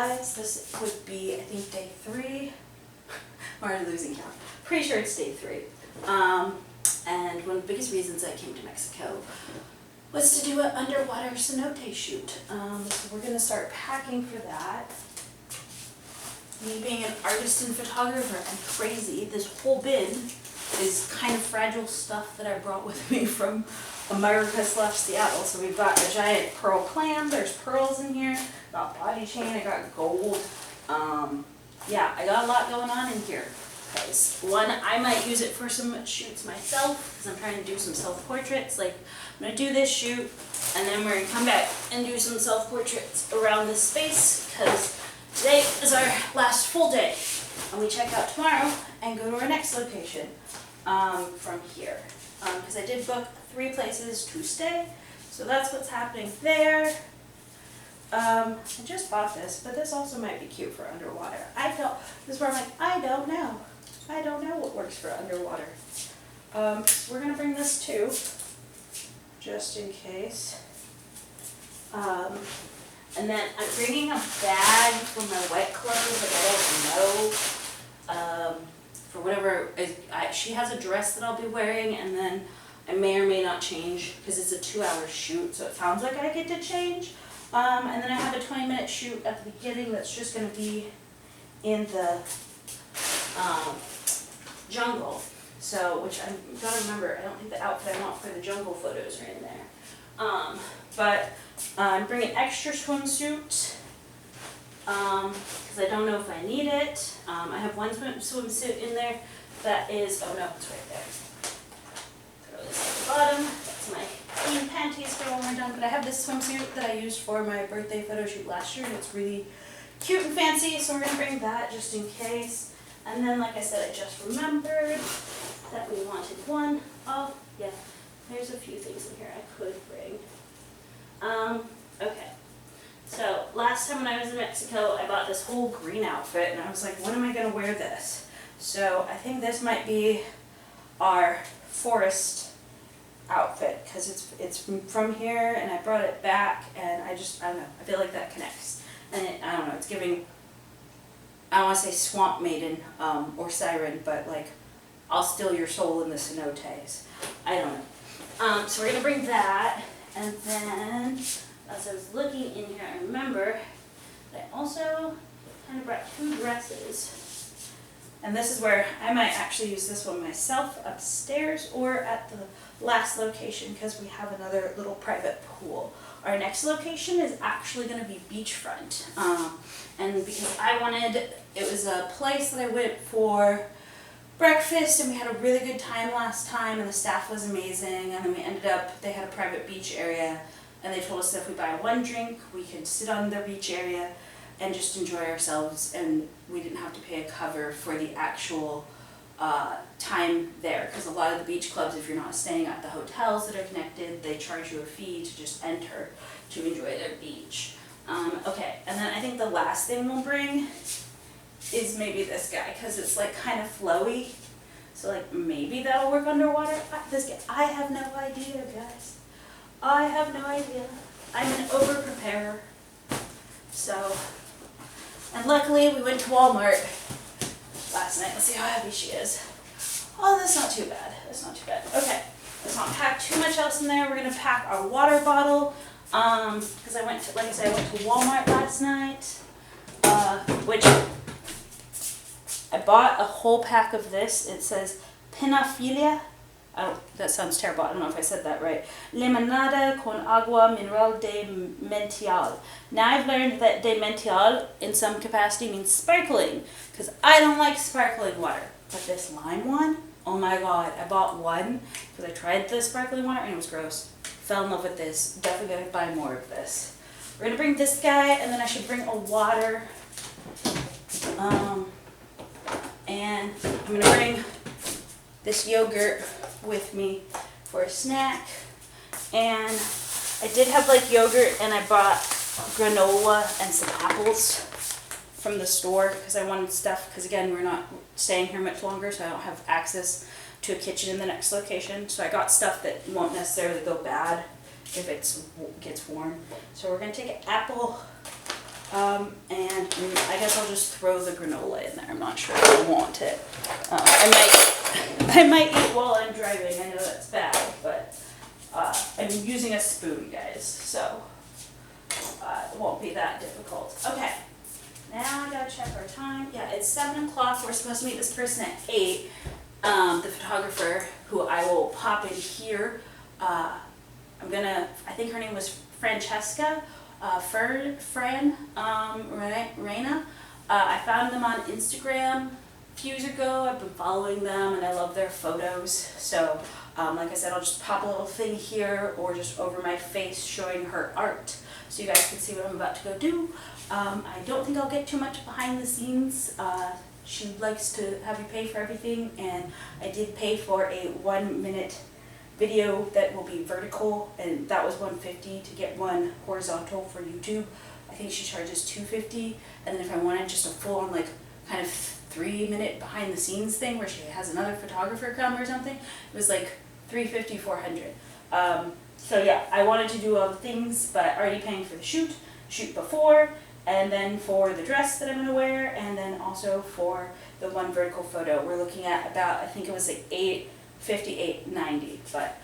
guys. This would be, I think, day 3. I'm already losing count. Pretty sure it's day 3. And one of the biggest reasons I came to Mexico was to do an underwater cenote shoot. So we're going to start packing for that. Me being an artist and photographer, I'm crazy. This whole bin is kind of fragile stuff that I brought with me from America/Seattle. So we've got a giant pearl clam. There's pearls in here. Got body chain. I got gold. Yeah, I got a lot going on in here. Because one, I might use it for some shoots myself because I'm trying to do some self-portraits. Like, I'm going to do this shoot and then we're going to come back and do some self-portraits around this space because today is our last full day. And we check out tomorrow and go to our next location from here. Because I did book 3 places to stay. So that's what's happening there. I just bought this, but this also might be cute for underwater. This is where I'm like, I don't know. I don't know what works for underwater. We're going to bring this too, just in case. And then I'm bringing a bag for my wet clothes, like I don't know, for whatever, she has a dress that I'll be wearing, and then I may or may not change, because it's a 2-hour shoot, so it sounds like I get to change. And then I have a 20-minute shoot at the beginning that's just going to be in the jungle. So, which I'm gotta remember, I don't think the outfit I want for the jungle photos are in there. But I'm bringing extra swimsuit because I don't know if I need it. I have one swimsuit in there that is, oh no, it's right there. Throw this at the bottom. That's my clean panties for when we're done. But I have this swimsuit that I used for my birthday photo shoot last year, and it's really cute and fancy, so we're gonna bring that just in case. And then, like I said, I just remembered that we wanted one. Oh, yeah, there's a few things in here I could bring. Okay. So, last time when I was in Mexico, I bought this whole green outfit, and I was like, when am I going to wear this? So, I think this might be our forest outfit, because it's from here, and I brought it back, and I don't know, I feel like that connects. And I don't know, it's giving, I don't want to say swamp maiden or siren, but like, I'll steal your soul in the cenotes. I don't know. So we're going to bring that, and then as I was looking in here, I remember that I also kind of brought 2 dresses. And this is where I might actually use this one myself upstairs or at the last location because we have another little private pool. Our next location is actually going to be beachfront. And because it was a place that I went for breakfast and we had a really good time last time and the staff was amazing, and then we ended up, they had a private beach area and they told us that if we buy 1 drink, we could sit on the beach area and just enjoy ourselves, and we didn't have to pay a cover for the actual time there, because a lot of the beach clubs, if you're not staying at the hotels that are connected, they charge you a fee to just enter to enjoy their beach. Okay, and then I think the last thing we'll bring is maybe this guy, because it's like kind of flowy, so like maybe that'll work underwater. I have no idea, guys. I have no idea. I'm an over-preparer. So, and luckily we went to Walmart last night. Let's see how heavy she is. Oh, that's not too bad. That's not too bad. Okay, let's not pack too much else in there. We're gonna pack our water bottle because I went to Walmart last night, which I bought a whole pack of this. It says Pinaphilia. Oh, that sounds terrible. I don't know if I said that right. Limonada con agua mineral de mential. Now I've learned that de mential in some capacity means sparkling, because I don't like sparkling water. But this lime one, oh my god, I bought one because I tried the sparkling water and it was gross. Fell in love with this. Definitely gonna buy more of this. We're gonna bring this guy, and then I should bring a water. And I'm gonna bring this yogurt with me for a snack. And I did have like yogurt, and I bought granola and some apples from the store because I wanted stuff, because again, we're not staying here much longer, so I don't have access to a kitchen in the next location. So I got stuff that won't necessarily go bad if it gets warm. So we're going to take an apple, And I guess I'll just throw the granola in there. I'm not sure if I want it. I might eat while I'm driving. I know that's bad, but I'm using a spoon, guys, so it won't be that difficult. Okay, now I gotta check our time. Yeah, it's 7 o'clock. We're supposed to meet this person at 8. The photographer, who I will pop in here. I think her name was Francesca. Reina. I found them on Instagram a few years ago. I've been following them and I love their photos. So, like I said, I'll just pop a little thing here or just over my face showing her art so you guys can see what I'm about to go do. I don't think I'll get too much behind the scenes. She likes to have you pay for everything, and I did pay for a 1-minute video that will be vertical, and that was $150 to get one horizontal for YouTube. I think she charges $250, and then if I wanted just a full-on like kind of 3-minute behind the scenes thing where she has another photographer come or something, it was like $350, $400. So yeah, I wanted to do all the things, but already paying for the shoot before, and then for the dress that I'm gonna wear, and then also for the one vertical photo. We're looking at about, I think it was like $850, $890, but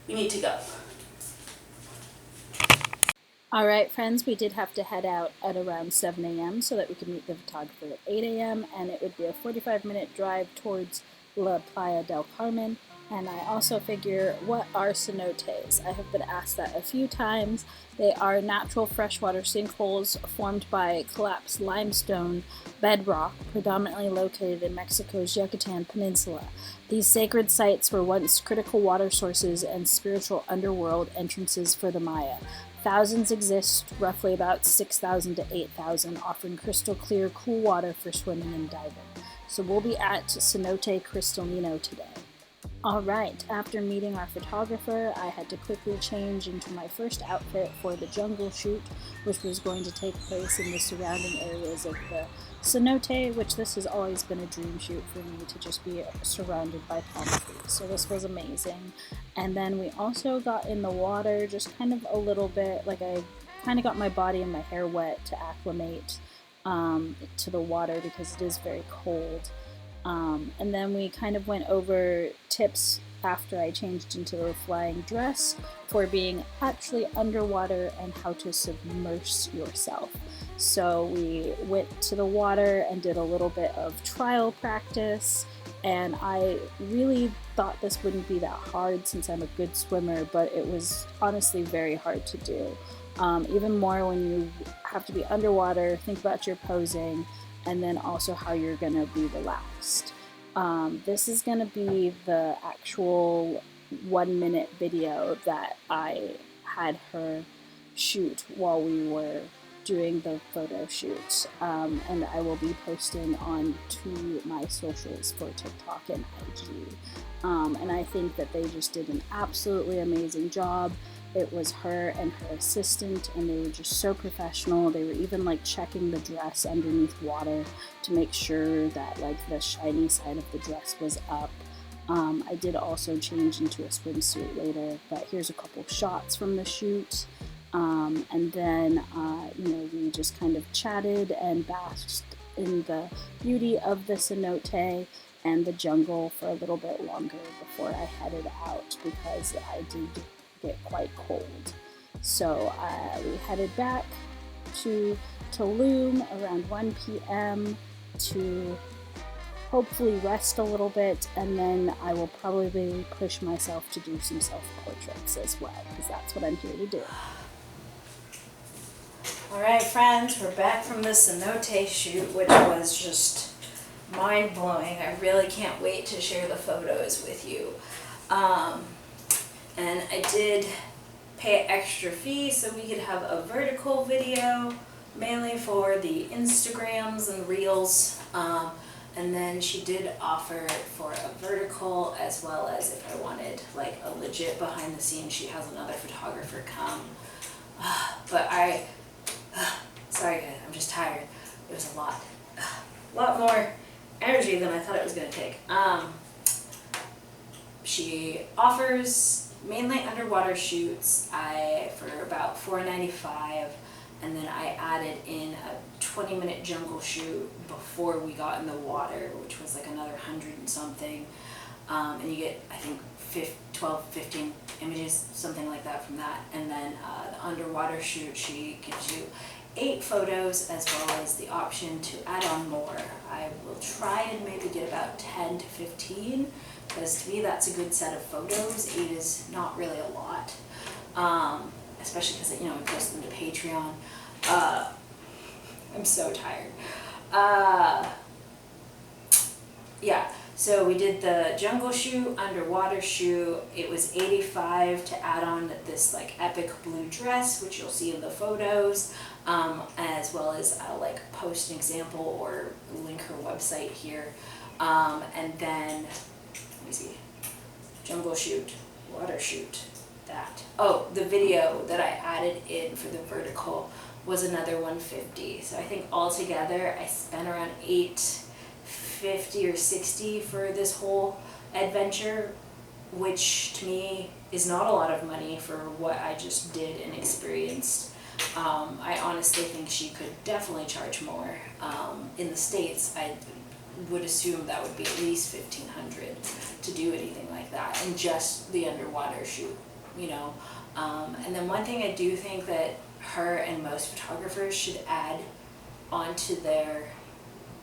we need to go. All right, friends, we did have to head out at around 7 a.m. so that we could meet the photographer at 8 a.m. and it would be a 45-minute drive towards La Playa del Carmen. And I also figure, what are cenotes? I have been asked that a few times. They are natural freshwater sinkholes formed by collapsed limestone bedrock, predominantly located in Mexico's Yucatan Peninsula. These sacred sites were once critical water sources and spiritual underworld entrances for the Maya. Thousands exist, roughly about 6,000 to 8,000, offering crystal clear, cool water for swimming and diving. So we'll be at Cenote Cristalino today. Alright, after meeting our photographer, I had to quickly change into my first outfit for the jungle shoot, which was going to take place in the surrounding areas of the Cenote, which this has always been a dream shoot for me, to just be surrounded by palm trees. So this was amazing. And then we also got in the water just kind of a little bit, like I kind of got my body and my hair wet to acclimate to the water because it is very cold. And then we kind of went over tips after I changed into the flying dress for being actually underwater and how to submerge yourself. So we went to the water and did a little bit of trial practice, and I really thought this wouldn't be that hard since I'm a good swimmer, but it was honestly very hard to do. Even more when you have to be underwater, think about your posing, and then also how you're going to be relaxed. This is going to be the actual 1-minute video that I had her shoot while we were doing the photo shoot, and I will be posting on to my socials for TikTok and IG. And I think that they just did an absolutely amazing job. It was her and her assistant, and they were just so professional. They were even like checking the dress underneath water to make sure that like the shiny side of the dress was up. I did also change into a swimsuit later, but here's a couple shots from the shoot. And then, we just kind of chatted and basked in the beauty of the cenote and the jungle for a little bit longer before I headed out because I did get quite cold. So we headed back to Tulum around 1 p.m. to hopefully rest a little bit, and then I will probably push myself to do some self-portraits as well, because that's what I'm here to do. Alright friends, we're back from the Cenote shoot, which was just mind-blowing. I really can't wait to share the photos with you. And I did pay an extra fee so we could have a vertical video, mainly for the Instagrams and Reels. And then she did offer for a vertical, as well as if I wanted like a legit behind the scenes, she has another photographer come. But sorry guys, I'm just tired. It was a lot more energy than I thought it was gonna take. She offers mainly underwater shoots for about $4.95, and then I added in a 20-minute jungle shoot before we got in the water, which was like another 100 and something. And you get, I think, 12, 15 images, something like that from that. And then the underwater shoot, she gives you 8 photos as well as the option to add on more. I will try and maybe get about 10 to 15, because to me that's a good set of photos. 8 is not really a lot, especially because we post them to Patreon. I'm so tired. Yeah. So we did the jungle shoot, underwater shoot. It was $85 to add on this like epic blue dress, which you'll see in the photos, as well as I'll like post an example or link her website here. And then, let me see, jungle shoot, water shoot, that. Oh, the video that I added in for the vertical was another $150. So I think altogether I spent around $850 or $60 for this whole adventure, which to me is not a lot of money for what I just did and experienced. I honestly think she could definitely charge more. In the States, I would assume that would be at least $1,500 to do anything like that, and just the underwater shoot, And then one thing I do think that her and most photographers should add onto their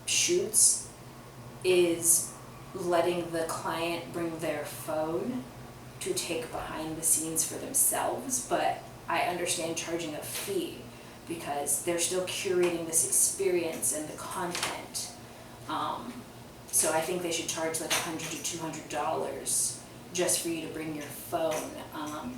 shoots is letting the client bring their phone to take behind the scenes for themselves. But I understand charging a fee because they're still curating this experience and the content. So I think they should charge like $100 to $200 just for you to bring your phone,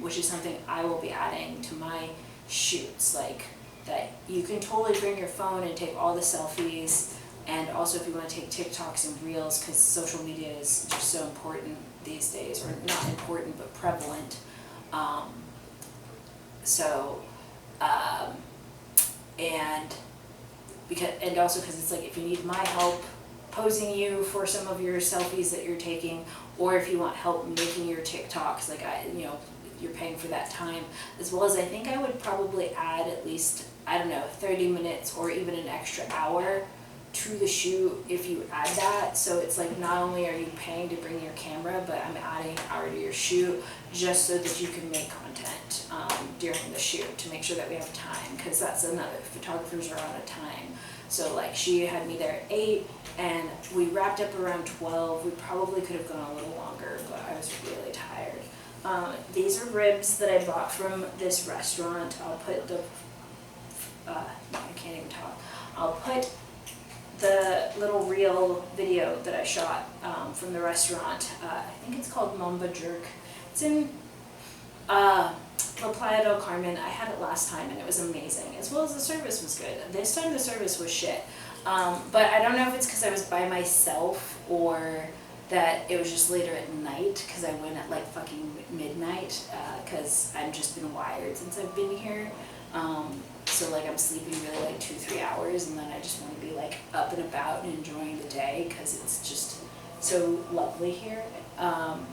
which is something I will be adding to my shoots, like that you can totally bring your phone and take all the selfies. And also if you want to take TikToks and Reels, because social media is just so important these days, or not important, but prevalent. And also because it's like, if you need my help posing you for some of your selfies that you're taking, or if you want help making your TikToks, like you're paying for that time, as well as I think I would probably add at least, 30 minutes or even an extra hour to the shoot if you add that. So it's like, not only are you paying to bring your camera, but I'm adding an hour to your shoot just so that you can make content during the shoot to make sure that we have time, because that's another, photographers are out of time. So like she had me there at 8 and we wrapped up around 12. We probably could have gone a little longer, but I was really tired. These are ribs that I bought from this restaurant. I'll put the, I can't even talk. I'll put the little reel video that I shot from the restaurant. I think it's called Mamba Jerk. It's in Playa del Carmen. I had it last time and it was amazing, as well as the service was good. This time the service was shit. But I don't know if it's because I was by myself or that it was just later at night, because I went at like fucking midnight, because I've just been wired since I've been here. So like I'm sleeping really like 2-3 hours, and then I just want to be like up and about and enjoying the day because it's just so lovely here, and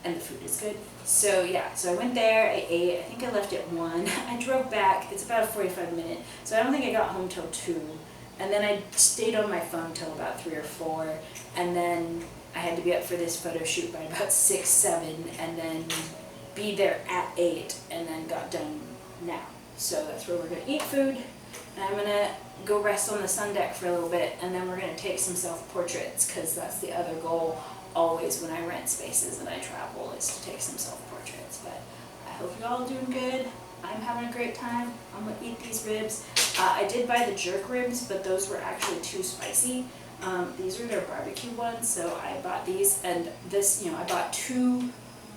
the food is good. So yeah, so I went there, I ate, I think I left at 1. I drove back, it's about a 45-minute, so I don't think I got home till 2, and then I stayed on my phone till about 3 or 4, and then I had to be up for this photo shoot by about 6, 7, and then be there at 8, and then got done now. So that's where we're going to eat food, and I'm going to go rest on the sun deck for a little bit, and then we're going to take some self-portraits, because that's the other goal always when I rent spaces and I travel, is to take some self-portraits. But I hope you're all doing good. I'm having a great time. I'm going to eat these ribs. I did buy the jerk ribs, but those were actually too spicy. These are their barbecue ones, so I bought these, and this, I bought 2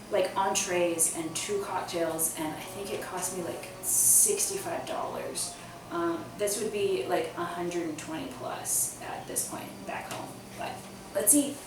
like entrees and 2 cocktails, and I think it cost me like $65. This would be like 120 plus at this point back home, but let's eat.